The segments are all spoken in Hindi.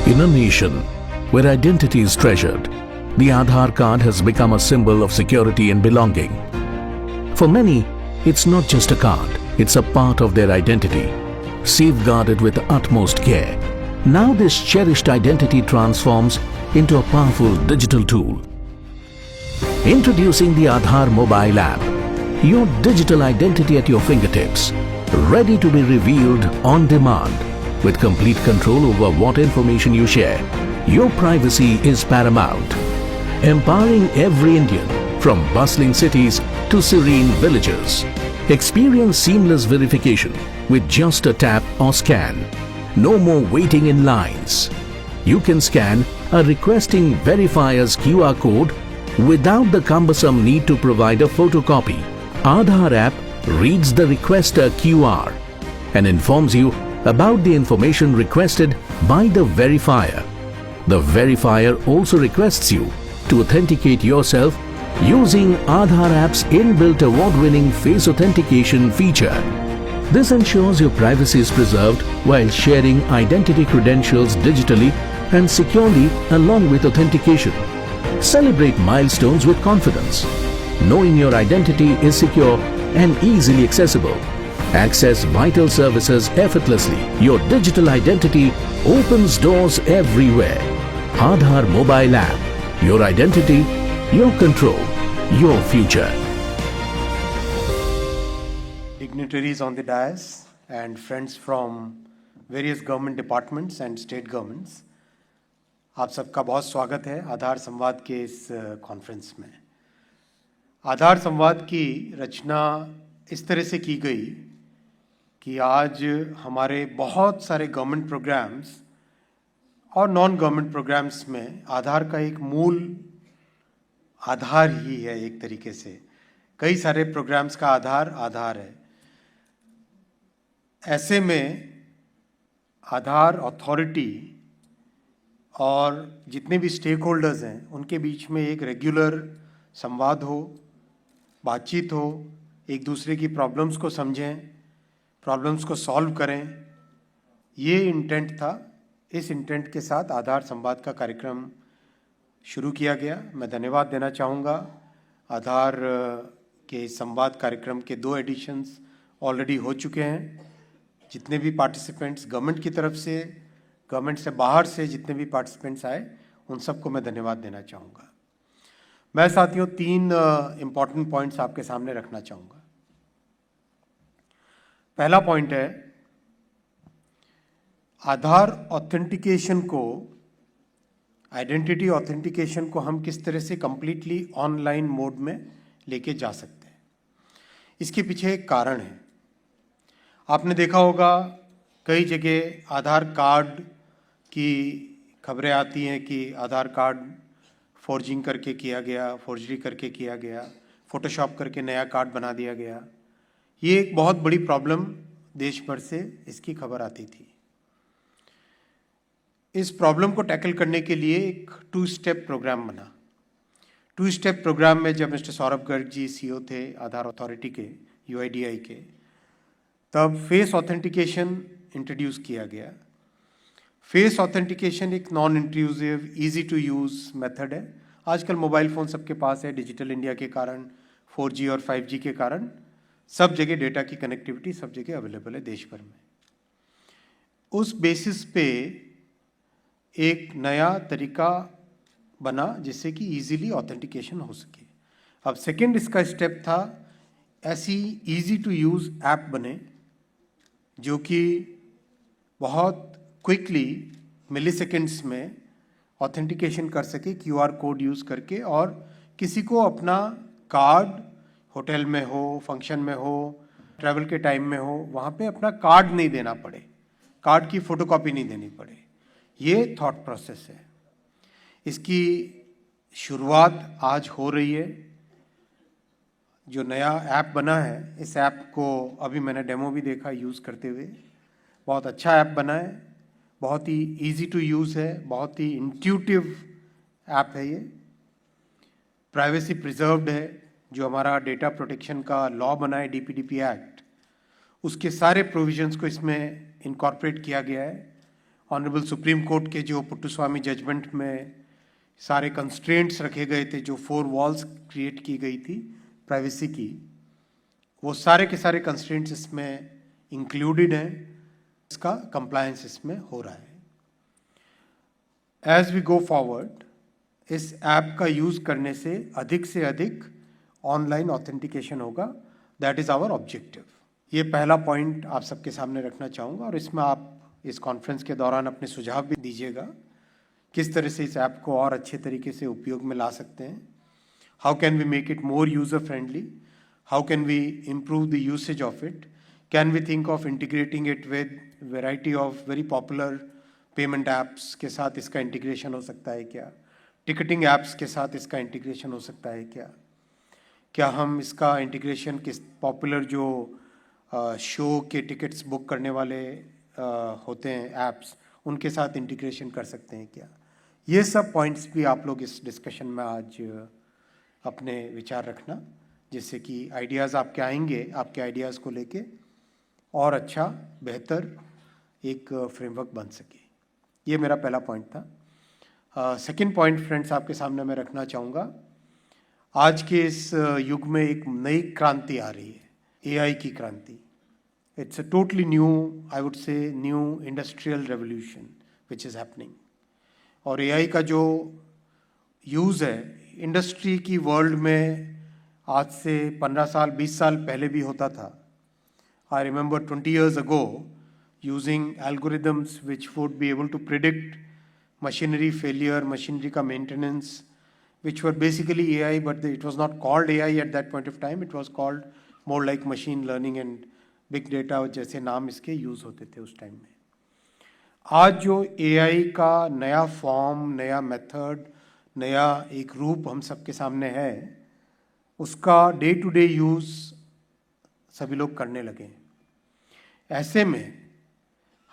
In a nation where identity is treasured, the Aadhaar card has become a symbol of security and belonging. For many, it's not just a card, it's a part of their identity, safeguarded with utmost care. Now this cherished identity transforms into a powerful digital tool. Introducing the Aadhaar mobile app, your digital identity at your fingertips, ready to be revealed on demand. With complete control over what information you share, your privacy is paramount. Empowering every Indian from bustling cities to serene villages. Experience seamless verification with just a tap or scan. No more waiting in lines. You can scan a requesting verifier's QR code without the cumbersome need to provide a photocopy. Aadhaar app reads the requester QR and informs you about the information requested by the verifier. The verifier also requests you to authenticate yourself using Aadhaar app's inbuilt award-winning face authentication feature. This ensures your privacy is preserved while sharing identity credentials digitally and securely along with authentication. Celebrate milestones with confidence, knowing your identity is secure and easily accessible. Access vital services effortlessly. Your digital identity opens doors everywhere. Aadhaar mobile app. Your identity, your control, your future. Dignitaries on the dais and friends from various government departments and state governments, आप सबका बहुत स्वागत है आधार संवाद के इस कॉन्फ्रेंस में। आधार संवाद की रचना इस तरह से की गई कि आज हमारे बहुत सारे गवर्नमेंट प्रोग्राम्स और नॉन गवर्नमेंट प्रोग्राम्स में आधार का एक मूल आधार ही है। एक तरीके से कई सारे प्रोग्राम्स का आधार है। ऐसे में आधार अथॉरिटी और जितने भी स्टेक होल्डर्स हैं उनके बीच में एक रेगुलर संवाद हो, बातचीत हो, एक दूसरे की प्रॉब्लम्स को समझें, प्रॉब्लम्स को सॉल्व करें, ये इंटेंट था। इस इंटेंट के साथ आधार संवाद का कार्यक्रम शुरू किया गया। मैं धन्यवाद देना चाहूँगा आधार के इस संवाद कार्यक्रम के 2 एडिशंस ऑलरेडी हो चुके हैं। जितने भी पार्टिसिपेंट्स गवर्नमेंट की तरफ से, गवर्नमेंट से बाहर से जितने भी पार्टिसिपेंट्स आए उन सबको मैं धन्यवाद देना चाहूँगा। मैं साथियों 3 इम्पॉर्टेंट पॉइंट्स आपके सामने रखना चाहूँगा। पहला पॉइंट है आधार ऑथेंटिकेशन को, आइडेंटिटी ऑथेंटिकेशन को हम किस तरह से कंप्लीटली ऑनलाइन मोड में लेके जा सकते हैं। इसके पीछे एक कारण है। आपने देखा होगा कई जगह आधार कार्ड की खबरें आती हैं कि आधार कार्ड फॉर्जिंग करके किया गया, फॉर्जरी करके किया गया, फोटोशॉप करके नया कार्ड बना दिया गया। ये एक बहुत बड़ी प्रॉब्लम देश भर से इसकी खबर आती थी। इस प्रॉब्लम को टैकल करने के लिए एक 2 स्टेप प्रोग्राम बना। 2 स्टेप प्रोग्राम में जब मिस्टर सौरभ गर्ग जी सीईओ थे आधार अथॉरिटी के, यूआईडीआई के, तब फेस ऑथेंटिकेशन इंट्रोड्यूस किया गया। फेस ऑथेंटिकेशन एक non intrusive, easy to use method है। आजकल मोबाइल फ़ोन सबके पास है। डिजिटल इंडिया के कारण, 4G और 5G के कारण सब जगह डेटा की कनेक्टिविटी सब जगह अवेलेबल है देश भर में। उस बेसिस पे एक नया तरीका बना जिससे कि इजीली ऑथेंटिकेशन हो सके। अब सेकंड इसका स्टेप था ऐसी इजी टू यूज़ ऐप बने जो कि बहुत क्विकली मिली सेकेंड्स में ऑथेंटिकेशन कर सके QR कोड यूज़ करके, और किसी को अपना कार्ड होटल में हो, फंक्शन में हो, ट्रैवल के टाइम में हो, वहाँ पे अपना कार्ड नहीं देना पड़े, कार्ड की फ़ोटोकॉपी नहीं देनी पड़े। ये थॉट प्रोसेस है। इसकी शुरुआत आज हो रही है। जो नया ऐप बना है, इस ऐप को अभी मैंने डेमो भी देखा यूज़ करते हुए। बहुत अच्छा ऐप बना है, बहुत ही इजी टू यूज़ है, बहुत ही इंट्यूटिव ऐप है। ये प्राइवेसी प्रिजर्व्ड है। जो हमारा डेटा प्रोटेक्शन का लॉ बना है DPDP एक्ट, उसके सारे प्रोविजंस को इसमें इनकॉर्पोरेट किया गया है। ऑनरेबल सुप्रीम कोर्ट के जो पुट्टुस्वामी जजमेंट में सारे कंस्ट्रेंट्स रखे गए थे, जो 4 वॉल्स क्रिएट की गई थी प्राइवेसी की, वो सारे के सारे कंस्ट्रेंट्स इसमें इंक्लूडेड हैं, इसका कंप्लायंस इसमें हो रहा है। एज वी गो फॉरवर्ड, इस ऐप का यूज़ करने से अधिक ऑनलाइन ऑथेंटिकेशन होगा। That is our objective. ये पहला पॉइंट आप सबके सामने रखना चाहूँगा, और इसमें आप इस कॉन्फ्रेंस के दौरान अपने सुझाव भी दीजिएगा किस तरह से इस ऐप को और अच्छे तरीके से उपयोग में ला सकते हैं। How can we make it more user friendly, how can we improve the usage of it, can we think of integrating it with variety of very popular payment apps के साथ इसका इंटीग्रेशन हो सकता है क्या, टिकटिंग ऐप्स के साथ इसका इंटीग्रेशन हो सकता है क्या हम इसका इंटीग्रेशन किस पॉपुलर जो शो के टिकट्स बुक करने वाले होते हैं ऐप्स, उनके साथ इंटीग्रेशन कर सकते हैं क्या। ये सब पॉइंट्स भी आप लोग इस डिस्कशन में आज अपने विचार रखना, जिससे कि आइडियाज़ आपके आएंगे, आपके आइडियाज़ को लेके और अच्छा बेहतर एक फ्रेमवर्क बन सके। ये मेरा पहला पॉइंट था। सेकंड पॉइंट फ्रेंड्स आपके सामने मैं रखना चाहूँगा, आज के इस युग में एक नई क्रांति आ रही है, एआई की क्रांति। It's a totally new, I would say new industrial revolution which is happening. और एआई का जो यूज़ है इंडस्ट्री की वर्ल्ड में आज से 15 साल 20 साल पहले भी होता था। I remember 20 years ago using algorithms which would be able to predict machinery failure, machinery का maintenance, which were basically AI, but it was not called AI at that point of time. It was called more like machine learning and big data जैसे नाम इसके यूज़ होते थे उस टाइम में। आज जो AI का नया फॉर्म, नया मेथड, नया एक रूप हम सबके सामने है, उसका डे टू डे यूज़ सभी लोग करने लगे हैं। ऐसे में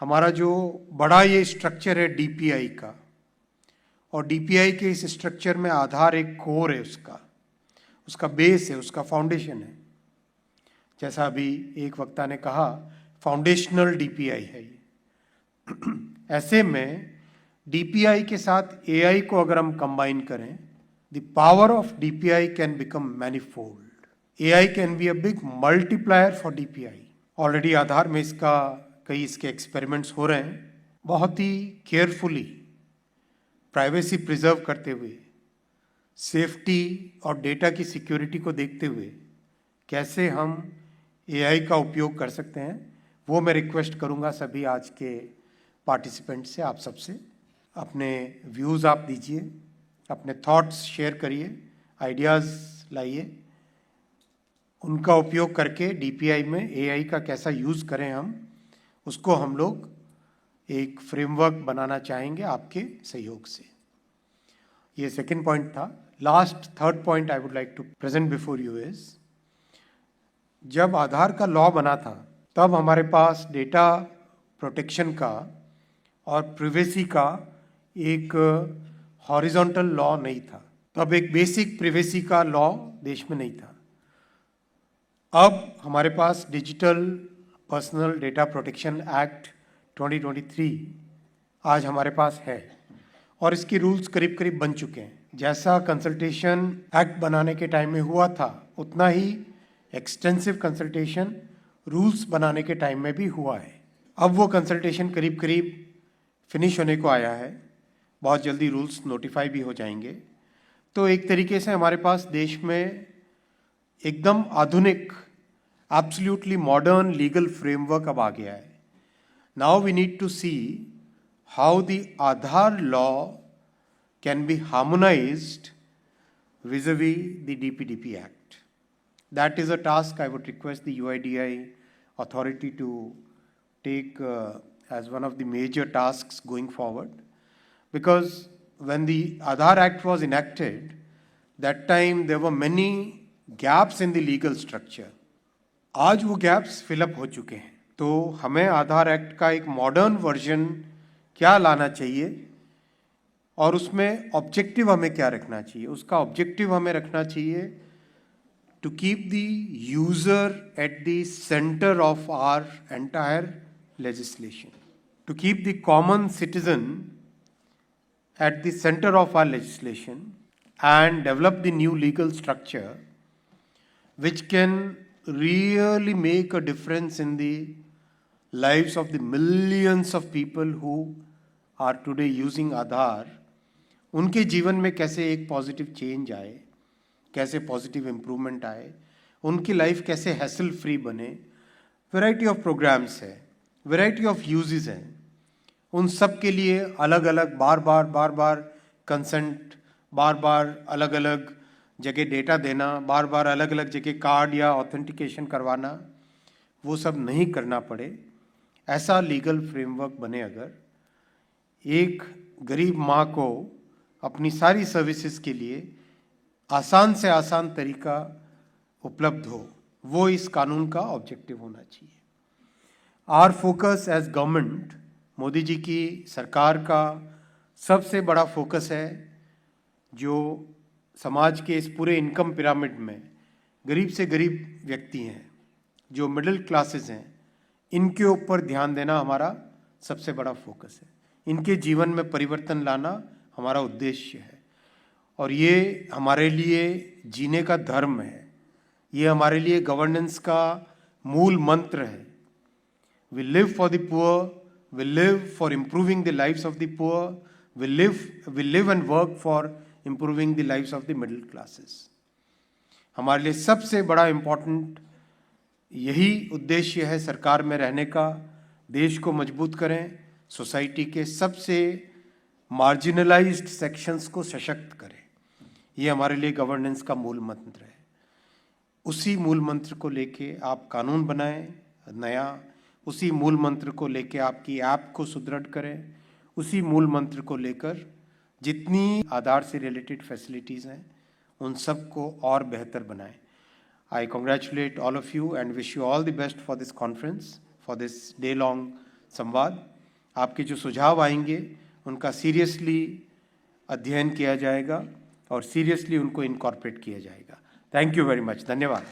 हमारा जो बड़ा ये स्ट्रक्चर है DPI का, और DPI के इस स्ट्रक्चर में आधार एक कोर है, उसका बेस है, उसका फाउंडेशन है। जैसा अभी एक वक्ता ने कहा, फाउंडेशनल DPI है ये। ऐसे में DPI के साथ AI को अगर हम कंबाइन करें, the power of DPI can become manifold. AI can be a big multiplier for DPI। Already Aadhaar में कई इसके एक्सपेरिमेंट्स हो रहे हैं। बहुत ही केयरफुली प्राइवेसी प्रिजर्व करते हुए, सेफ्टी और डेटा की सिक्योरिटी को देखते हुए कैसे हम AI का उपयोग कर सकते हैं, वो मैं रिक्वेस्ट करूंगा सभी आज के पार्टिसिपेंट से, आप सबसे। अपने व्यूज़ आप दीजिए, अपने थॉट्स शेयर करिए, आइडियाज़ लाइए, उनका उपयोग करके DPI में AI का कैसा यूज़ करें हम, उसको हम लोग एक फ्रेमवर्क बनाना चाहेंगे आपके सहयोग से। ये सेकंड पॉइंट था। Last third point I would like to present before you is, जब आधार का लॉ बना था तब हमारे पास डेटा प्रोटेक्शन का और प्रिवेसी का एक हॉरिजॉन्टल लॉ नहीं था। तब एक बेसिक प्रिवेसी का लॉ देश में नहीं था। अब हमारे पास digital personal data protection act 2023 आज हमारे पास है, और इसके रूल्स करीब करीब बन चुके हैं। जैसा कंसल्टेशन एक्ट बनाने के टाइम में हुआ था, उतना ही एक्सटेंसिव कंसल्टेशन रूल्स बनाने के टाइम में भी हुआ है। अब वो कंसल्टेशन करीब करीब फिनिश होने को आया है, बहुत जल्दी रूल्स नोटिफाई भी हो जाएंगे। तो एक तरीके से हमारे पास देश में एकदम आधुनिक, एब्सोल्युटली मॉडर्न लीगल फ्रेमवर्क अब आ गया है। Now we need to see how the Aadhaar law can be harmonized vis-a-vis the DPDP Act. That is a task I would request the UIDAI authority to take as one of the major tasks going forward. Because when the Aadhaar Act was enacted, that time there were many gaps in the legal structure. आज वो gaps fill up हो चुके हैं। तो हमें आधार एक्ट का एक मॉडर्न वर्जन क्या लाना चाहिए, और उसमें ऑब्जेक्टिव हमें क्या रखना चाहिए। उसका ऑब्जेक्टिव हमें रखना चाहिए to keep the user at the centre of our entire legislation. to keep the common citizen at the center of our legislation and develop the new legal structure which can really make a difference in the lives of the millions of people who are today using Aadhaar, उनके जीवन में कैसे एक पॉजिटिव चेंज आए, कैसे पॉजिटिव इम्प्रूवमेंट आए, उनकी लाइफ कैसे हैसल फ्री बने। वैरायटी ऑफ प्रोग्राम्स है, वैरायटी ऑफ यूजेस हैं, उन सब के लिए अलग अलग बार बार कंसेंट, बार बार अलग अलग जगह डेटा देना, बार बार अलग अलग जगह कार्ड या ऑथेंटिकेशन करवाना, वो सब नहीं करना पड़े, ऐसा लीगल फ्रेमवर्क बने। अगर एक गरीब माँ को अपनी सारी सर्विसेज के लिए आसान से आसान तरीका उपलब्ध हो, वो इस कानून का ऑब्जेक्टिव होना चाहिए। Our focus as government, Modi ji की सरकार का सबसे बड़ा फोकस है जो समाज के इस पूरे इनकम पिरामिड में गरीब से गरीब व्यक्ति हैं, जो मिडिल क्लासेस हैं, इनके ऊपर ध्यान देना हमारा सबसे बड़ा फोकस है। इनके जीवन में परिवर्तन लाना हमारा उद्देश्य है और ये हमारे लिए जीने का धर्म है, ये हमारे लिए गवर्नेंस का मूल मंत्र है। We live for the poor, we live for improving the lives of the poor, we live and work for improving the lives of the middle classes. हमारे लिए सबसे बड़ा इम्पोर्टेंट यही उद्देश्य है सरकार में रहने का, देश को मजबूत करें, सोसाइटी के सबसे मार्जिनलाइज्ड सेक्शंस को सशक्त करें। ये हमारे लिए गवर्नेंस का मूल मंत्र है। उसी मूल मंत्र को लेके आप कानून बनाएं नया, उसी मूल मंत्र को लेके आपकी ऐप को सुदृढ़ करें, उसी मूल मंत्र को लेकर जितनी आधार से रिलेटेड फैसिलिटीज़ हैं उन सब को और बेहतर बनाएं। I congratulate all of you and wish you all the best for this conference, for this day-long संवाद। आपके जो सुझाव आएंगे उनका सीरियसली अध्ययन किया जाएगा और सीरियसली उनको इनकॉर्पोरेट किया जाएगा। थैंक यू वेरी मच, धन्यवाद।